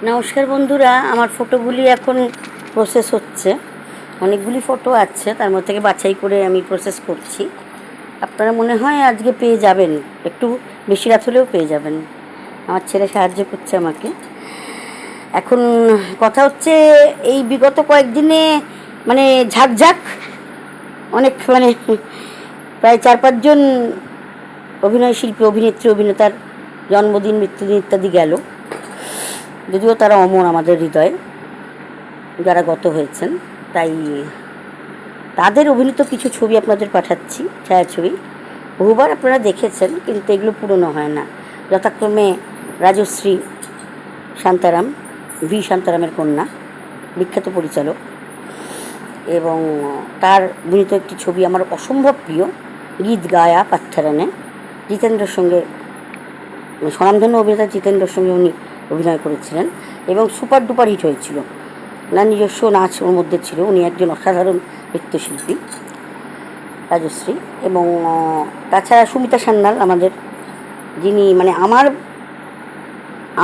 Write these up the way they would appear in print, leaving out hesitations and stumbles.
নমস্কার বন্ধুরা, আমার ফটোগুলি এখন প্রসেস হচ্ছে। অনেকগুলি ফটো আছে, তার মধ্যে থেকে বাছাই করে আমি প্রসেস করছি। আপনারা মনে হয় আজকে পেয়ে যাবেন, একটু বেশি রাত হলেও পেয়ে যাবেন। আমার ছেলে সাহায্য করছে আমাকে। এখন কথা হচ্ছে, এই বিগত কয়েকদিনে মানে ঝাঁকঝাঁক অনেক প্রায় 4-5 জন অভিনয় শিল্পী, অভিনেত্রী, অভিনেতার জন্মদিন, মৃত্যুদিন ইত্যাদি গেল। যদিও তারা অমর আমাদের হৃদয়ে, যারা গত হয়েছেন। তাই তাদের অভিনীত কিছু ছবি আপনাদের পাঠাচ্ছি, ছায়াছবি। বহুবার আপনারা দেখেছেন, কিন্তু এগুলো পুরনো হয় না। যথাক্রমে রাজশ্রী শান্তারাম, ভি শান্তারামের কন্যা, বিখ্যাত পরিচালক, এবং তার অভিনীত একটি ছবি আমার অসম্ভব প্রিয়, গীত গায়া পাত্থারানে। জিতেন্দ্রর সঙ্গে, স্বনামধন্য অভিনেতা জিতেন্দ্রর সঙ্গে উনি অভিনয় করেছিলেন এবং সুপার ডুপার হিট হয়েছিল। ওনার নিজস্ব নাচ ওর মধ্যে ছিল। উনি একজন অসাধারণ নৃত্যশিল্পী রাজশ্রী। এবং তাছাড়া সুমিতা সান্যাল আমাদের, যিনি আমার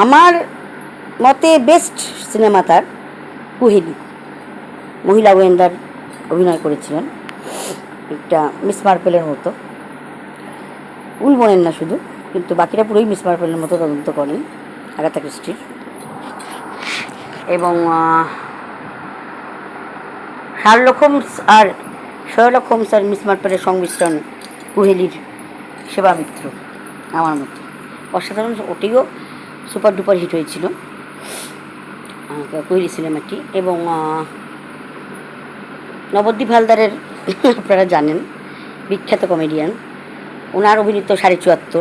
আমার মতে বেস্ট সিনেমা তার কুহেলি, মহিলা গোয়েন্দার অভিনয় করেছিলেন, একটা মিস মার্পেলের মতো। উল বনেন না শুধু, কিন্তু বাকিরা পুরোই মিস মার্পেলের মতো তদন্ত করেন, আগাথা ক্রিস্টির। এবং শার্লক হোমস আর মিস মার্পেলের সংমিশ্রণ কুহেলির সেবা মিত্র, আমার মতো অসাধারণ। ওটিও সুপার ডুপার হিট হয়েছিল কুহেলি সিনেমাটি। এবং নবদ্বীপ হালদারের আপনারা জানেন, বিখ্যাত কমেডিয়ান, ওনার অভিনীত 74.5।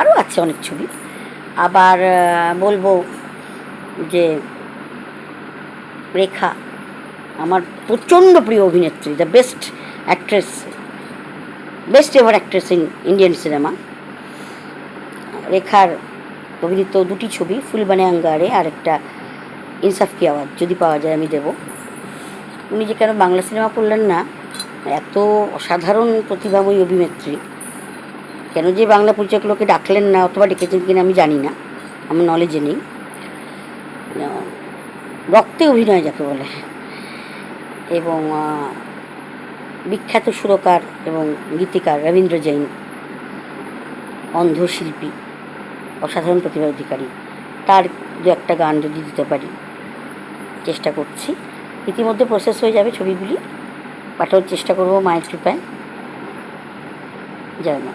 আরও আছে অনেক ছবি। আবার বলবো যে রেখা আমার প্রচণ্ড প্রিয় অভিনেত্রী, the best actress, best ever actress in Indian cinema. রেখার অভিনীত 2টি ছবি, ফুলবানে আঙ্গারে আর একটা ইনসাফ কি আওয়াজ, যদি পাওয়া যায় আমি দেব। উনি যে কেন বাংলা সিনেমা করলেন না, এত অসাধারণ প্রতিভাময়ী অভিনেত্রী, কেন যে বাংলা পরিচালকগুলোকে ডাকলেন না, অথবা ডেকেছেন কিনা আমি জানি না, আমার নলেজে নেই। রক্তে অভিনয় যাকে বলে। এবং বিখ্যাত সুরকার এবং গীতিকার রবীন্দ্র জৈন, অন্ধশিল্পী, অসাধারণ প্রতিভা অধিকারী। তার 2-1টা গান যদি দিতে পারি, চেষ্টা করছি। ইতিমধ্যে প্রসেস হয়ে যাবে ছবিগুলি, পাঠানোর চেষ্টা করবো মায়ের কৃপায়। জয় মা।